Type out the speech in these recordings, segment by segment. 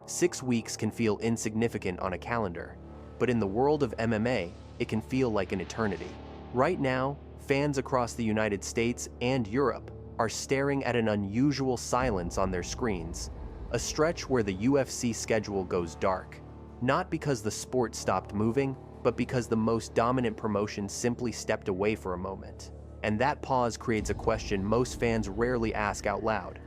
6 weeks can feel insignificant on a calendar, but in the world of MMA, it can feel like an eternity. Right now, fans across the United States and Europe are staring at an unusual silence on their screens, a stretch where the UFC schedule goes dark, not because the sport stopped moving, but because the most dominant promotion simply stepped away for a moment. And that pause creates a question most fans rarely ask out loud.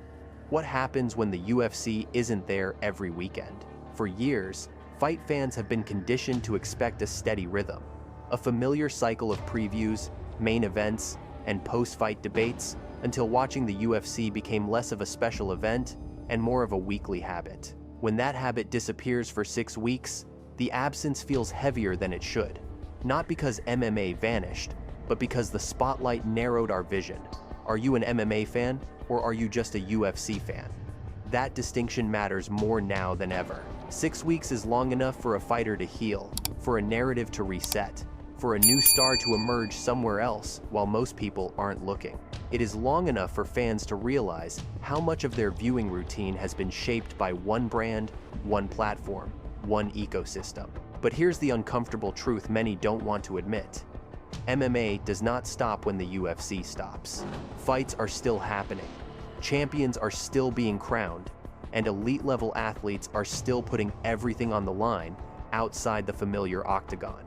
What happens when the UFC isn't there every weekend? For years, fight fans have been conditioned to expect a steady rhythm, a familiar cycle of previews, main events, and post-fight debates, until watching the UFC became less of a special event and more of a weekly habit. When that habit disappears for 6 weeks, the absence feels heavier than it should, not because MMA vanished, but because the spotlight narrowed our vision. Are you an MMA fan, or are you just a UFC fan? That distinction matters more now than ever. 6 weeks is long enough for a fighter to heal, for a narrative to reset, for a new star to emerge somewhere else while most people aren't looking. It is long enough for fans to realize how much of their viewing routine has been shaped by one brand, one platform, one ecosystem. But here's the uncomfortable truth many don't want to admit. MMA does not stop when the UFC stops. Fights are still happening, champions are still being crowned, and elite-level athletes are still putting everything on the line outside the familiar octagon.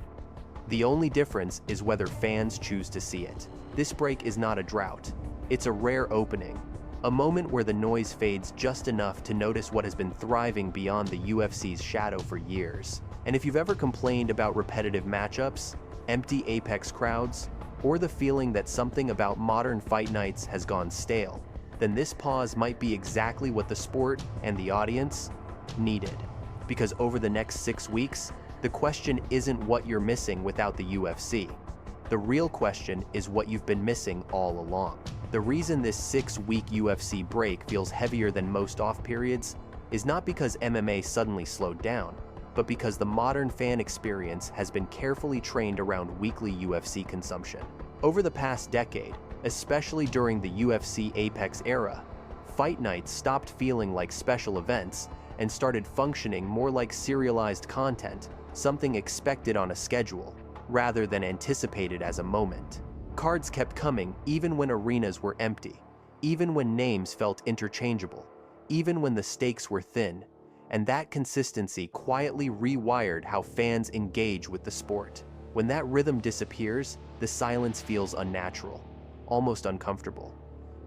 The only difference is whether fans choose to see it. This break is not a drought, it's a rare opening, a moment where the noise fades just enough to notice what has been thriving beyond the UFC's shadow for years. And if you've ever complained about repetitive matchups, empty Apex crowds, or the feeling that something about modern fight nights has gone stale, then this pause might be exactly what the sport and the audience needed. Because over the next 6 weeks, the question isn't what you're missing without the UFC. The real question is what you've been missing all along. The reason this 6-week UFC break feels heavier than most off periods is not because MMA suddenly slowed down, but because the modern fan experience has been carefully trained around weekly UFC consumption. Over the past decade, especially during the UFC Apex era, fight nights stopped feeling like special events and started functioning more like serialized content, something expected on a schedule, rather than anticipated as a moment. Cards kept coming even when arenas were empty, even when names felt interchangeable, even when the stakes were thin, and that consistency quietly rewired how fans engage with the sport. When that rhythm disappears, the silence feels unnatural, almost uncomfortable,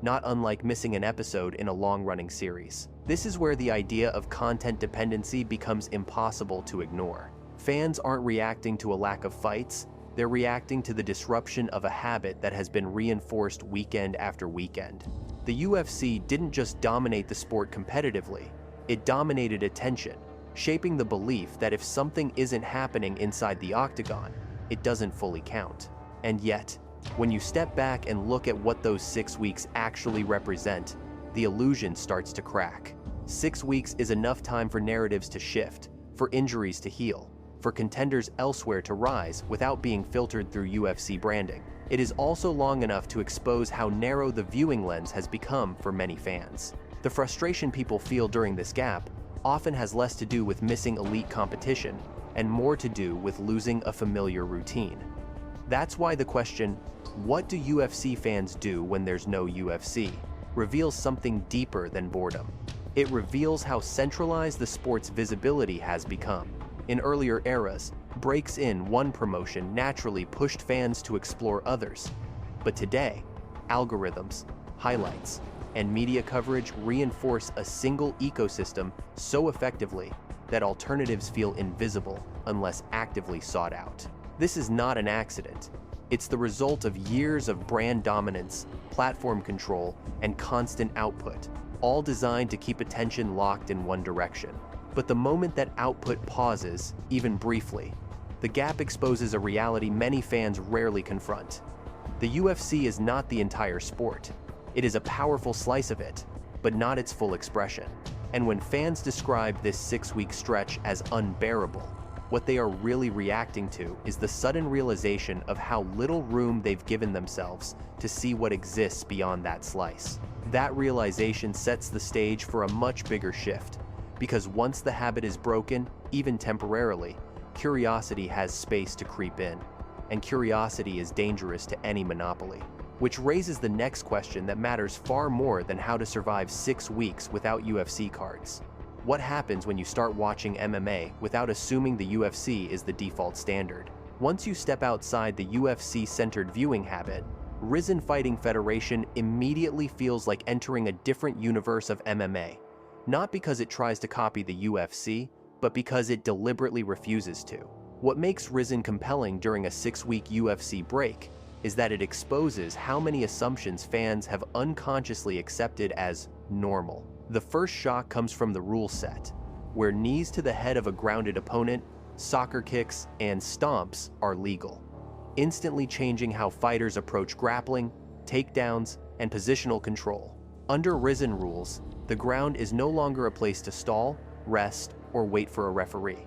not unlike missing an episode in a long-running series. This is where the idea of content dependency becomes impossible to ignore. Fans aren't reacting to a lack of fights, they're reacting to the disruption of a habit that has been reinforced weekend after weekend. The UFC didn't just dominate the sport competitively, it dominated attention, shaping the belief that if something isn't happening inside the octagon, it doesn't fully count. And yet, when you step back and look at what those 6 weeks actually represent, the illusion starts to crack. 6 weeks is enough time for narratives to shift, for injuries to heal, for contenders elsewhere to rise without being filtered through UFC branding. It is also long enough to expose how narrow the viewing lens has become for many fans. The frustration people feel during this gap often has less to do with missing elite competition and more to do with losing a familiar routine. That's why the question, what do UFC fans do when there's no UFC, reveals something deeper than boredom. It reveals how centralized the sport's visibility has become. In earlier eras, breaks in one promotion naturally pushed fans to explore others. But today, algorithms, highlights, and media coverage reinforce a single ecosystem so effectively that alternatives feel invisible unless actively sought out. This is not an accident. It's the result of years of brand dominance, platform control, and constant output, all designed to keep attention locked in one direction. But the moment that output pauses, even briefly, the gap exposes a reality many fans rarely confront. The UFC is not the entire sport. It is a powerful slice of it, but not its full expression. And when fans describe this 6-week stretch as unbearable, what they are really reacting to is the sudden realization of how little room they've given themselves to see what exists beyond that slice. That realization sets the stage for a much bigger shift, Because once the habit is broken, even temporarily, curiosity has space to creep in. And curiosity is dangerous to any monopoly. Which raises the next question that matters far more than how to survive 6 weeks without UFC cards. What happens when you start watching MMA without assuming the UFC is the default standard? Once you step outside the UFC-centered viewing habit, RIZIN Fighting Federation immediately feels like entering a different universe of MMA. Not because it tries to copy the UFC, but because it deliberately refuses to. What makes RIZIN compelling during a 6-week UFC break is that it exposes how many assumptions fans have unconsciously accepted as normal. The first shock comes from the rule set, where knees to the head of a grounded opponent, soccer kicks, and stomps are legal, instantly changing how fighters approach grappling, takedowns, and positional control. Under RIZIN rules, the ground is no longer a place to stall, rest, or wait for a referee.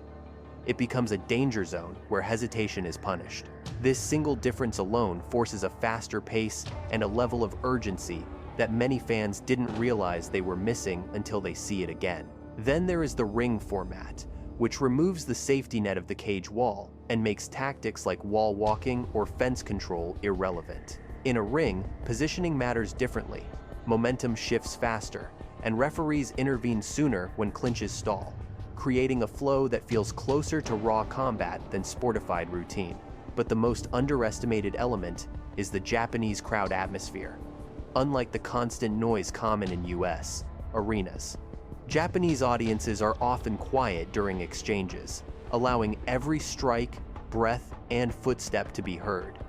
It becomes a danger zone where hesitation is punished. This single difference alone forces a faster pace and a level of urgency that many fans didn't realize they were missing until they see it again. Then there is the ring format, which removes the safety net of the cage wall and makes tactics like wall walking or fence control irrelevant. In a ring, positioning matters differently, momentum shifts faster, and referees intervene sooner when clinches stall, creating a flow that feels closer to raw combat than sportified routine. But the most underestimated element is the Japanese crowd atmosphere. Unlike the constant noise common in US arenas, Japanese audiences are often quiet during exchanges, allowing every strike, breath, and footstep to be heard,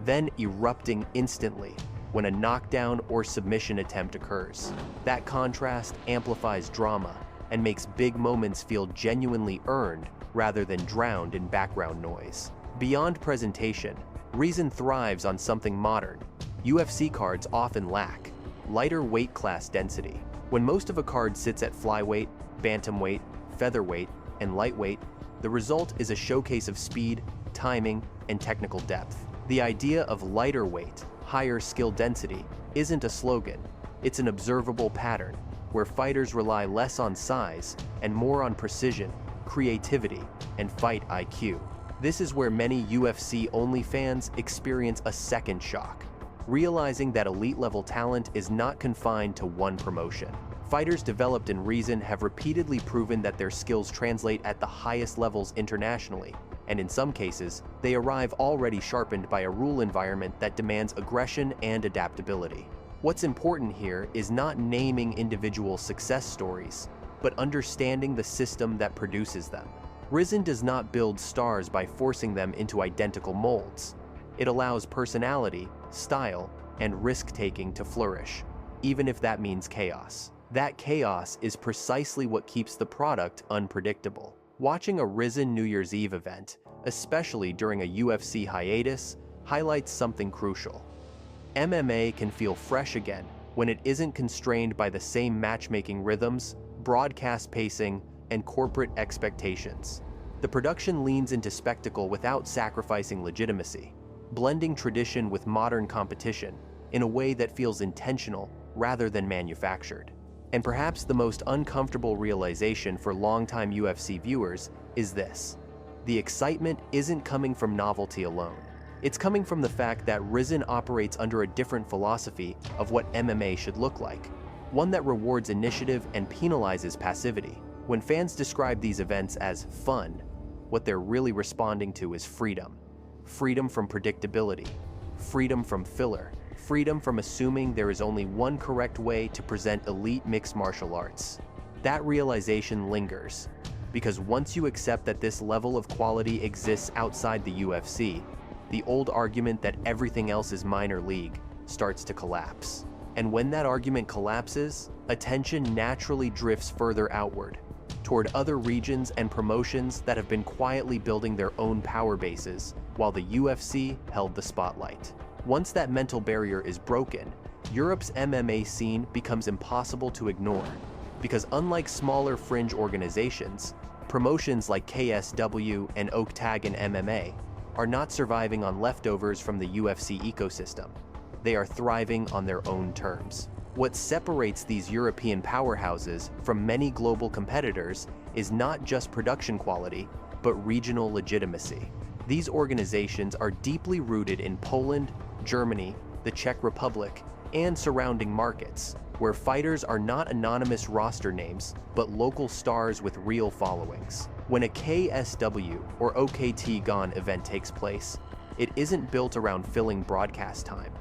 then erupting instantly when a knockdown or submission attempt occurs. That contrast amplifies drama and makes big moments feel genuinely earned rather than drowned in background noise. Beyond presentation, RIZIN thrives on something modern UFC cards often lack: lighter weight class density. When most of a card sits at flyweight, bantamweight, featherweight, and lightweight, the result is a showcase of speed, timing, and technical depth. The idea of lighter weight, higher skill density isn't a slogan, it's an observable pattern where fighters rely less on size and more on precision, creativity, and fight IQ. This is where many UFC-only fans experience a second shock, realizing that elite-level talent is not confined to one promotion. Fighters developed in RIZIN have repeatedly proven that their skills translate at the highest levels internationally, and in some cases, they arrive already sharpened by a rule environment that demands aggression and adaptability. What's important here is not naming individual success stories, but understanding the system that produces them. RIZIN does not build stars by forcing them into identical molds. It allows personality, style, and risk-taking to flourish, even if that means chaos. That chaos is precisely what keeps the product unpredictable. Watching a RIZIN New Year's Eve event, especially during a UFC hiatus, highlights something crucial. MMA can feel fresh again when it isn't constrained by the same matchmaking rhythms, broadcast pacing, and corporate expectations. The production leans into spectacle without sacrificing legitimacy, blending tradition with modern competition in a way that feels intentional rather than manufactured. And perhaps the most uncomfortable realization for longtime UFC viewers is this: the excitement isn't coming from novelty alone. It's coming from the fact that RIZIN operates under a different philosophy of what MMA should look like, one that rewards initiative and penalizes passivity. When fans describe these events as fun, what they're really responding to is freedom. Freedom from predictability, freedom from filler, freedom from assuming there is only one correct way to present elite mixed martial arts. That realization lingers, because once you accept that this level of quality exists outside the UFC, the old argument that everything else is minor league starts to collapse. And when that argument collapses, attention naturally drifts further outward, toward other regions and promotions that have been quietly building their own power bases, while the UFC held the spotlight. Once that mental barrier is broken, Europe's MMA scene becomes impossible to ignore, because unlike smaller fringe organizations, promotions like KSW and Octagon MMA are not surviving on leftovers from the UFC ecosystem. They are thriving on their own terms. What separates these European powerhouses from many global competitors is not just production quality, but regional legitimacy. These organizations are deeply rooted in Poland, Germany, the Czech Republic, and surrounding markets, where fighters are not anonymous roster names, but local stars with real followings. When a KSW or OKTAGON event takes place, it isn't built around filling broadcast time.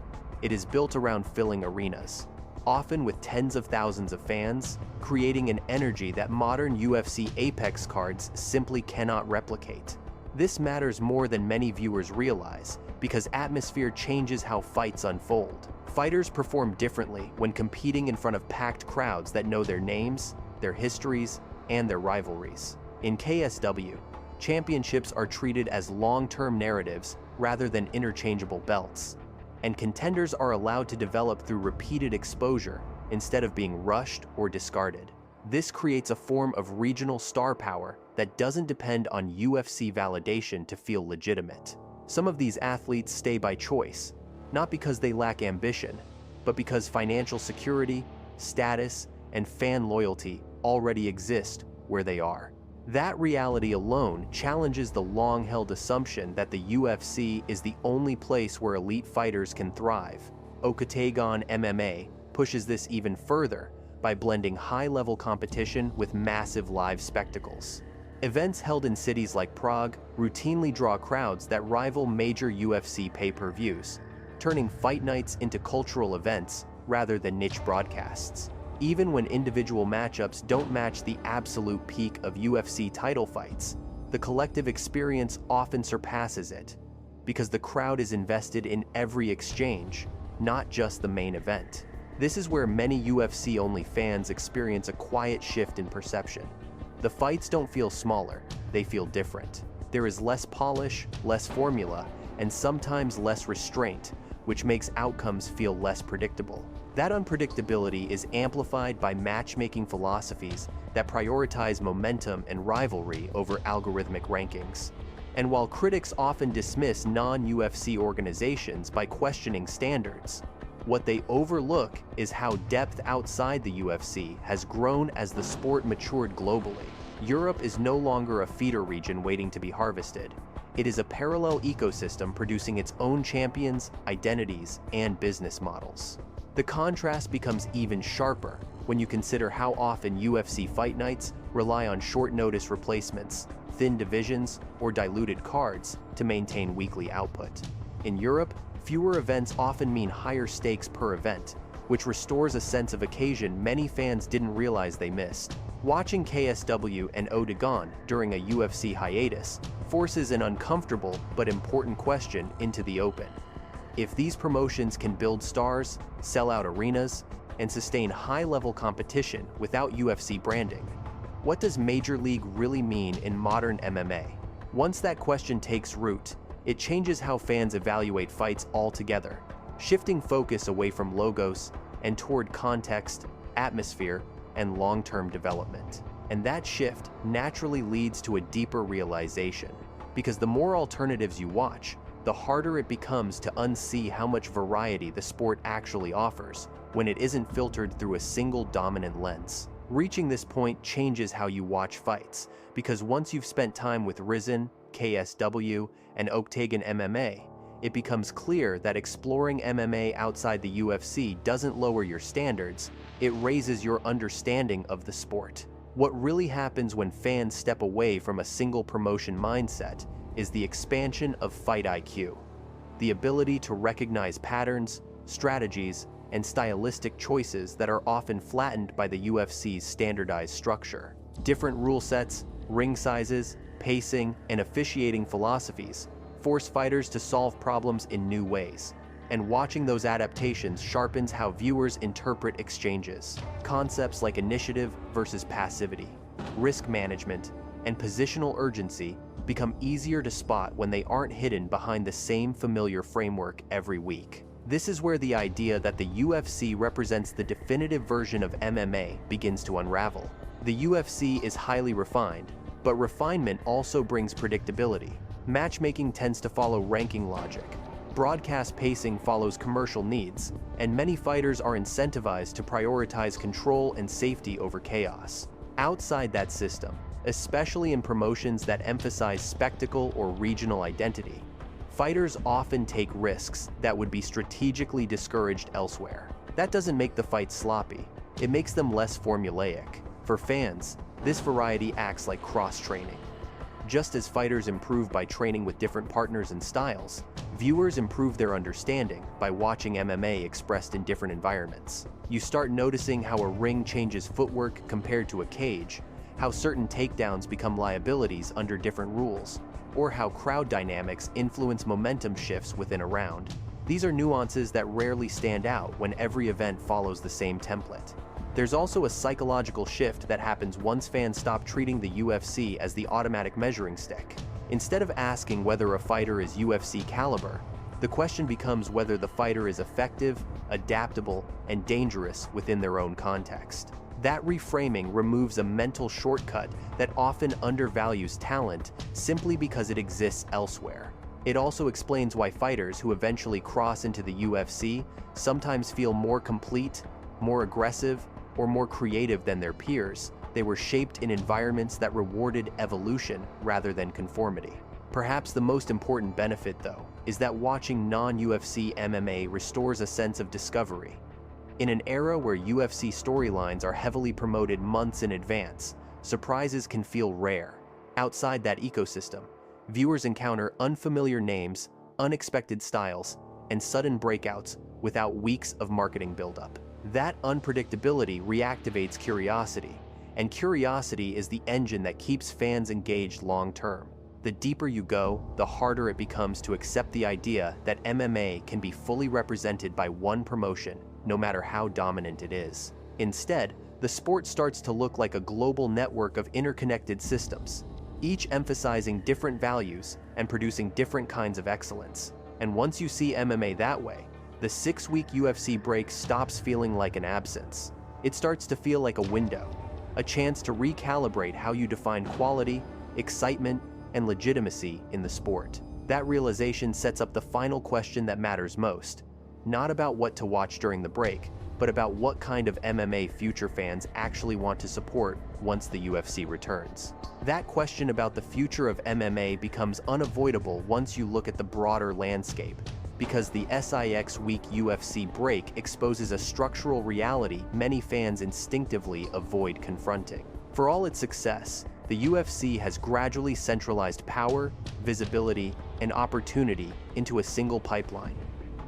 It is built around filling arenas, often with tens of thousands of fans, creating an energy that modern UFC Apex cards simply cannot replicate. This matters more than many viewers realize, because atmosphere changes how fights unfold. Fighters perform differently when competing in front of packed crowds that know their names, their histories, and their rivalries. In KSW, championships are treated as long-term narratives rather than interchangeable belts, and contenders are allowed to develop through repeated exposure instead of being rushed or discarded. This creates a form of regional star power that doesn't depend on UFC validation to feel legitimate. Some of these athletes stay by choice, not because they lack ambition, but because financial security, status, and fan loyalty already exist where they are. That reality alone challenges the long-held assumption that the UFC is the only place where elite fighters can thrive. OKTAGON MMA pushes this even further by blending high-level competition with massive live spectacles. Events held in cities like Prague routinely draw crowds that rival major UFC pay-per-views, turning fight nights into cultural events rather than niche broadcasts. Even when individual matchups don't match the absolute peak of UFC title fights, the collective experience often surpasses it, because the crowd is invested in every exchange, not just the main event. This is where many UFC-only fans experience a quiet shift in perception. The fights don't feel smaller, they feel different. There is less polish, less formula, and sometimes less restraint, which makes outcomes feel less predictable. That unpredictability is amplified by matchmaking philosophies that prioritize momentum and rivalry over algorithmic rankings. And while critics often dismiss non-UFC organizations by questioning standards, what they overlook is how depth outside the UFC has grown as the sport matured globally. Europe is no longer a feeder region waiting to be harvested. It is a parallel ecosystem producing its own champions, identities, and business models. The contrast becomes even sharper when you consider how often UFC fight nights rely on short-notice replacements, thin divisions, or diluted cards to maintain weekly output. In Europe, fewer events often mean higher stakes per event, which restores a sense of occasion many fans didn't realize they missed. Watching KSW and OKTAGON during a UFC hiatus forces an uncomfortable but important question into the open. If these promotions can build stars, sell out arenas, and sustain high-level competition without UFC branding, what does Major League really mean in modern MMA? Once that question takes root, it changes how fans evaluate fights altogether, shifting focus away from logos and toward context, atmosphere, and long-term development. And that shift naturally leads to a deeper realization, because the more alternatives you watch, the harder it becomes to unsee how much variety the sport actually offers when it isn't filtered through a single dominant lens. Reaching this point changes how you watch fights, because once you've spent time with RIZIN, KSW, and Octagon MMA, it becomes clear that exploring MMA outside the UFC doesn't lower your standards, it raises your understanding of the sport. What really happens when fans step away from a single promotion mindset is the expansion of fight IQ, the ability to recognize patterns, strategies, and stylistic choices that are often flattened by the UFC's standardized structure. Different rule sets, ring sizes, pacing, and officiating philosophies force fighters to solve problems in new ways, and watching those adaptations sharpens how viewers interpret exchanges. Concepts like initiative versus passivity, risk management, and positional urgency become easier to spot when they aren't hidden behind the same familiar framework every week. This is where the idea that the UFC represents the definitive version of MMA begins to unravel. The UFC is highly refined, but refinement also brings predictability. Matchmaking tends to follow ranking logic. Broadcast pacing follows commercial needs, and many fighters are incentivized to prioritize control and safety over chaos. Outside that system, especially in promotions that emphasize spectacle or regional identity, fighters often take risks that would be strategically discouraged elsewhere. That doesn't make the fight sloppy, it makes them less formulaic. For fans, this variety acts like cross-training. Just as fighters improve by training with different partners and styles, viewers improve their understanding by watching MMA expressed in different environments. You start noticing how a ring changes footwork compared to a cage, how certain takedowns become liabilities under different rules, or how crowd dynamics influence momentum shifts within a round. These are nuances that rarely stand out when every event follows the same template. There's also a psychological shift that happens once fans stop treating the UFC as the automatic measuring stick. Instead of asking whether a fighter is UFC caliber, the question becomes whether the fighter is effective, adaptable, and dangerous within their own context. That reframing removes a mental shortcut that often undervalues talent simply because it exists elsewhere. It also explains why fighters who eventually cross into the UFC sometimes feel more complete, more aggressive, or more creative than their peers. They were shaped in environments that rewarded evolution rather than conformity. Perhaps the most important benefit, though, is that watching non-UFC MMA restores a sense of discovery. In an era where UFC storylines are heavily promoted months in advance, surprises can feel rare. Outside that ecosystem, viewers encounter unfamiliar names, unexpected styles, and sudden breakouts without weeks of marketing buildup. That unpredictability reactivates curiosity, and curiosity is the engine that keeps fans engaged long-term. The deeper you go, the harder it becomes to accept the idea that MMA can be fully represented by one promotion, no matter how dominant it is. Instead, the sport starts to look like a global network of interconnected systems, each emphasizing different values and producing different kinds of excellence. And once you see MMA that way, the 6-week UFC break stops feeling like an absence. It starts to feel like a window, a chance to recalibrate how you define quality, excitement, and legitimacy in the sport. That realization sets up the final question that matters most, not about what to watch during the break, but about what kind of MMA future fans actually want to support once the UFC returns. That question about the future of MMA becomes unavoidable once you look at the broader landscape, because the SIX week UFC break exposes a structural reality many fans instinctively avoid confronting. For all its success, the UFC has gradually centralized power, visibility, and opportunity into a single pipeline.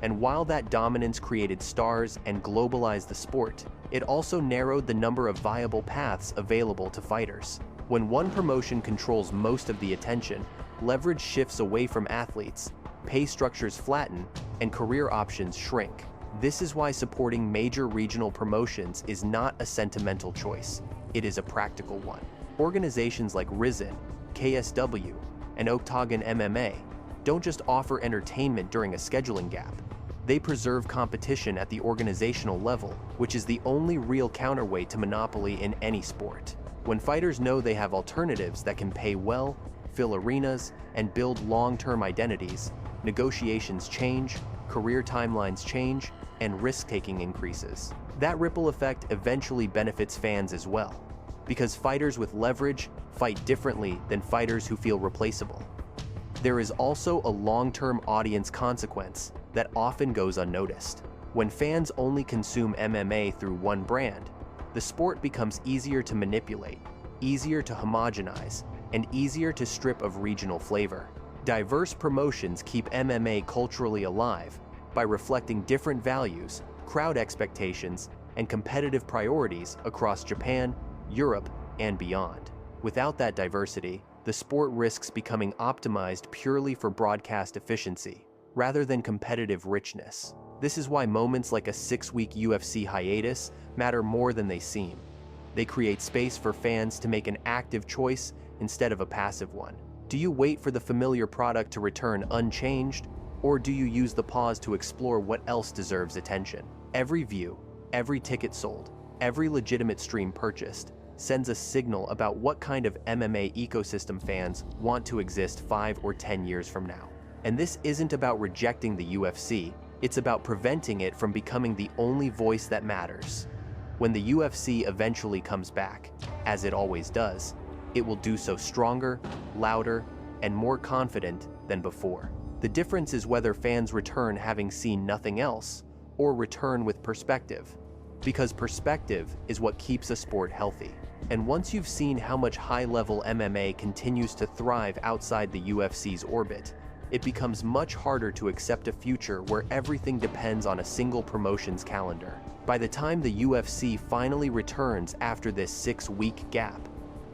And while that dominance created stars and globalized the sport, it also narrowed the number of viable paths available to fighters. When one promotion controls most of the attention, leverage shifts away from athletes, pay structures flatten, and career options shrink. This is why supporting major regional promotions is not a sentimental choice, it is a practical one. Organizations like RIZIN, KSW, and Octagon MMA don't just offer entertainment during a scheduling gap. They preserve competition at the organizational level, which is the only real counterweight to monopoly in any sport. When fighters know they have alternatives that can pay well, fill arenas, and build long-term identities, negotiations change, career timelines change, and risk-taking increases. That ripple effect eventually benefits fans as well, because fighters with leverage fight differently than fighters who feel replaceable. There is also a long-term audience consequence that often goes unnoticed. When fans only consume MMA through one brand, the sport becomes easier to manipulate, easier to homogenize, and easier to strip of regional flavor. Diverse promotions keep MMA culturally alive by reflecting different values, crowd expectations, and competitive priorities across Japan, Europe, and beyond. Without that diversity, the sport risks becoming optimized purely for broadcast efficiency, rather than competitive richness. This is why moments like a 6-week UFC hiatus matter more than they seem. They create space for fans to make an active choice instead of a passive one. Do you wait for the familiar product to return unchanged, or do you use the pause to explore what else deserves attention? Every view, every ticket sold, every legitimate stream purchased sends a signal about what kind of MMA ecosystem fans want to exist 5 or 10 years from now. And this isn't about rejecting the UFC, it's about preventing it from becoming the only voice that matters. When the UFC eventually comes back, as it always does, it will do so stronger, louder, and more confident than before. The difference is whether fans return having seen nothing else, or return with perspective. Because perspective is what keeps a sport healthy. And once you've seen how much high-level MMA continues to thrive outside the UFC's orbit, it becomes much harder to accept a future where everything depends on a single promotion's calendar. By the time the UFC finally returns after this 6-week gap,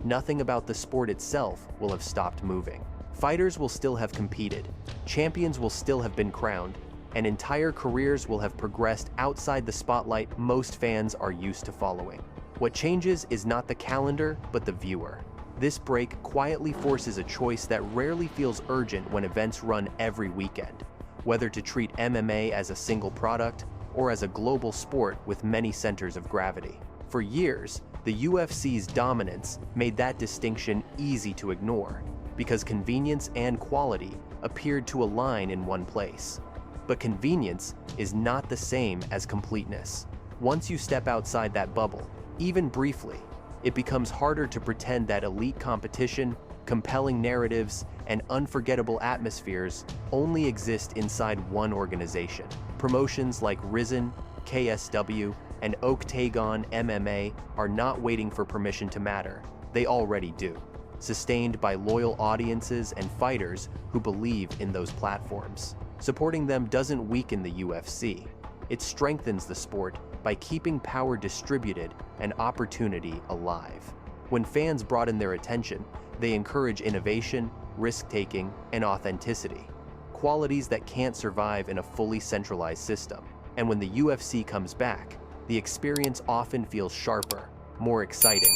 nothing about the sport itself will have stopped moving. Fighters will still have competed, champions will still have been crowned, and entire careers will have progressed outside the spotlight most fans are used to following. What changes is not the calendar, but the viewer. This break quietly forces a choice that rarely feels urgent when events run every weekend, whether to treat MMA as a single product or as a global sport with many centers of gravity. For years, the UFC's dominance made that distinction easy to ignore, because convenience and quality appeared to align in one place. But convenience is not the same as completeness. Once you step outside that bubble, even briefly, it becomes harder to pretend that elite competition, compelling narratives, and unforgettable atmospheres only exist inside one organization. Promotions like RIZIN, KSW, and Octagon MMA are not waiting for permission to matter. They already do, sustained by loyal audiences and fighters who believe in those platforms. Supporting them doesn't weaken the UFC. It strengthens the sport by keeping power distributed and opportunity alive. When fans broaden their attention, they encourage innovation, risk-taking, and authenticity, qualities that can't survive in a fully centralized system. And when the UFC comes back, the experience often feels sharper, more exciting,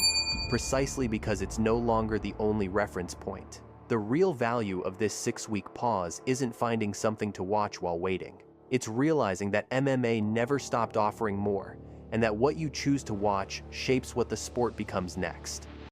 precisely because it's no longer the only reference point. The real value of this 6-week pause isn't finding something to watch while waiting. It's realizing that MMA never stopped offering more, and that what you choose to watch shapes what the sport becomes next.